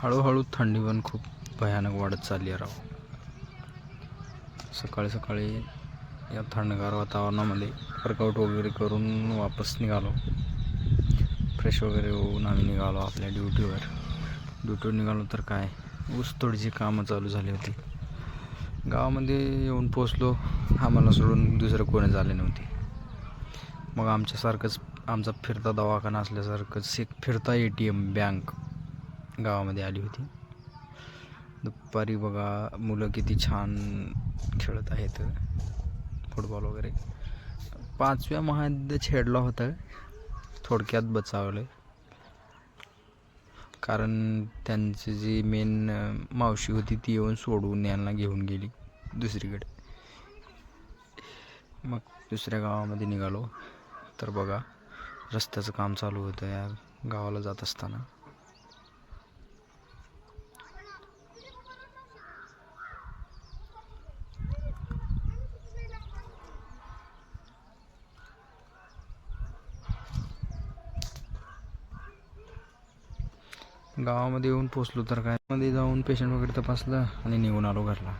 हळूहळू थंडी पण खूप भयानक वाढत चालली आहे राव. सकाळी सकाळी या थंडगार वातावरणामध्ये वर्कआउट वगैरे करून वापस निघालो. फ्रेश वगैरे होऊन आम्ही निघालो आपल्या ड्युटीवर निघालो तर काय ऊसतोडीची कामं चालू झाली होती. गावामध्ये येऊन पोचलो. आम्हाला सोडून दुसरं कोणी झाले नव्हते. मग आमच्यासारखंच आमचा फिरता दवाखाना असल्यासारखंच एक फिरता ATM बँक गावामध्ये आली होती. दुपारी बघा मुलं किती छान खेळत आहेत फुटबॉल वगैरे. 5व्या महायुद्ध छेडला होता, थोडक्यात बचावलं. कारण त्यांची जी मेन मावशी होती ती येऊन सोडून यांना घेऊन गेली दुसरीकडे. मग दुसऱ्या गावामध्ये निघालो तर बघा रस्त्याचं काम चालू होतं या गावाला जात असताना. गावामध्ये येऊन पोचलो तर काय मध्ये जाऊन पेशंट वगैरे तपासलं आणि निघून आलो घरला.